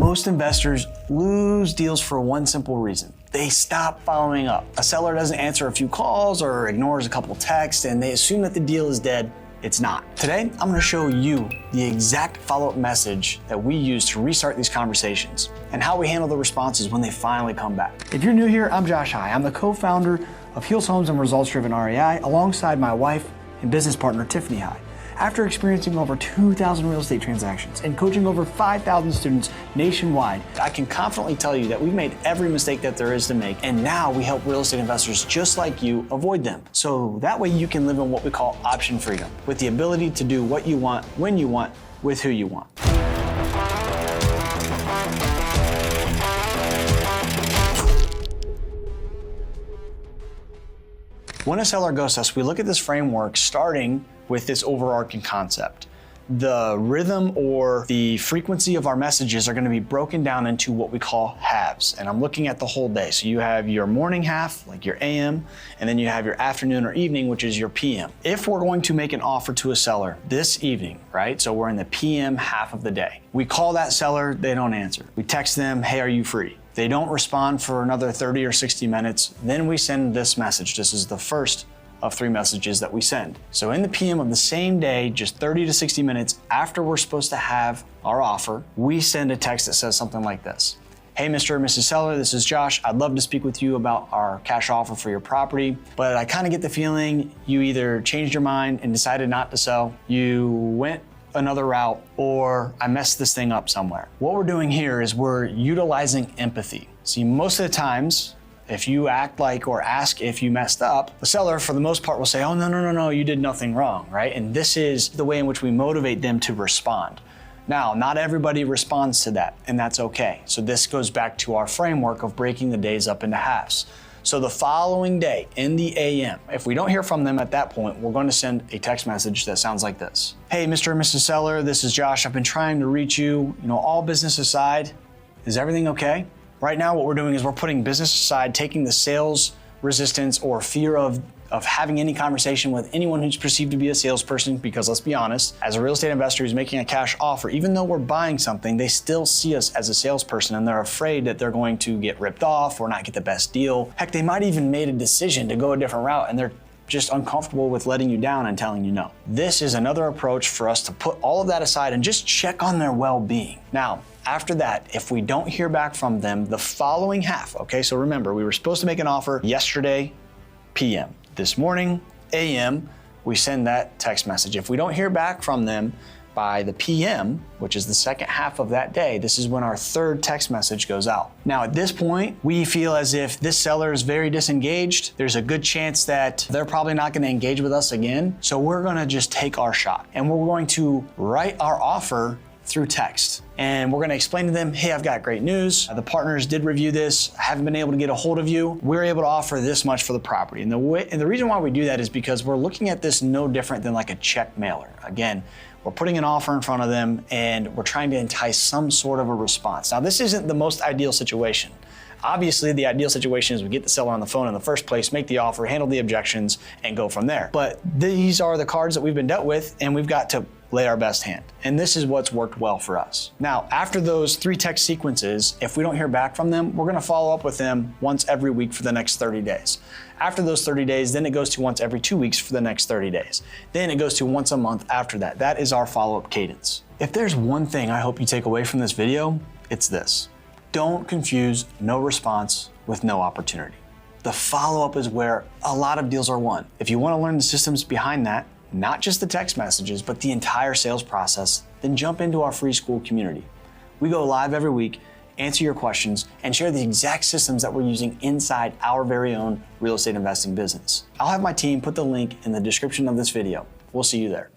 Most investors lose deals for one simple reason. They stop following up. A seller doesn't answer a few calls or ignores a couple texts and they assume that the deal is dead. It's not. Today, I'm gonna show you the exact follow-up message that we use to restart these conversations and how we handle the responses when they finally come back. If you're new here, I'm Josh High. I'm the co-founder of Heels Homes and Results Driven REI alongside my wife and business partner, Tiffany High. After experiencing over 2,000 real estate transactions and coaching over 5,000 students nationwide, I can confidently tell you that we've made every mistake that there is to make, and now we help real estate investors just like you avoid them. So that way you can live in what we call option freedom, with the ability to do what you want, when you want, with who you want. When a seller ghosts us, we look at this framework starting with this overarching concept. The rhythm or the frequency of our messages are going to be broken down into what we call halves. And I'm looking at the whole day. So you have your morning half, like your AM, and then you have your afternoon or evening, which is your PM. If we're going to make an offer to a seller this evening, right? So we're in the PM half of the day. We call that seller, they don't answer. We text them, hey, are you free? They don't respond for another 30 or 60 minutes. Then we send this message. This is the first of 3 messages that we send. So in the PM of the same day, just 30 to 60 minutes after we're supposed to have our offer, we send a text that says something like this. Hey, Mr. or Mrs. Seller, this is Josh. I'd love to speak with you about our cash offer for your property, but I kind of get the feeling you either changed your mind and decided not to sell, you went another route, or I messed this thing up somewhere. What we're doing here is we're utilizing empathy. See, most of the times, if you act like or ask if you messed up, the seller for the most part will say, oh, no, you did nothing wrong, right? And this is the way in which we motivate them to respond. Now, not everybody responds to that, and that's okay. So this goes back to our framework of breaking the days up into halves. So the following day in the AM, if we don't hear from them at that point, we're going to send a text message that sounds like this. Hey, Mr. or Mrs. Seller, this is Josh. I've been trying to reach you. All business aside, is everything okay? Right now, what we're doing is we're putting business aside, taking the sales resistance or fear of having any conversation with anyone who's perceived to be a salesperson, because let's be honest, as a real estate investor who's making a cash offer, even though we're buying something, they still see us as a salesperson and they're afraid that they're going to get ripped off or not get the best deal. Heck, they might even made a decision to go a different route and they're just uncomfortable with letting you down and telling you no. This is another approach for us to put all of that aside and just check on their well-being. Now, after that, if we don't hear back from them the following half, okay, so remember, we were supposed to make an offer yesterday, PM. This morning, AM, we send that text message. If we don't hear back from them by the PM, which is the second half of that day, this is when our third text message goes out. Now, at this point, we feel as if this seller is very disengaged. There's a good chance that they're probably not going to engage with us again. So we're going to just take our shot and we're going to write our offer through text. And we're gonna explain to them, hey, I've got great news. The partners did review this. I haven't been able to get a hold of you. We're able to offer this much for the property. And the reason why we do that is because we're looking at this no different than like a check mailer. Again, we're putting an offer in front of them and we're trying to entice some sort of a response. Now, this isn't the most ideal situation. Obviously, the ideal situation is we get the seller on the phone in the first place, make the offer, handle the objections, and go from there. But these are the cards that we've been dealt with, and we've got to lay our best hand. And this is what's worked well for us. Now, after those 3 text sequences, if we don't hear back from them, we're gonna follow up with them once every week for the next 30 days. After those 30 days, then it goes to once every 2 weeks for the next 30 days. Then it goes to once a month after that. That is our follow-up cadence. If there's one thing I hope you take away from this video, it's this. Don't confuse no response with no opportunity. The follow-up is where a lot of deals are won. If you wanna learn the systems behind that, not just the text messages, but the entire sales process, then jump into our free school community. We go live every week, answer your questions, and share the exact systems that we're using inside our very own real estate investing business. I'll have my team put the link in the description of this video. We'll see you there.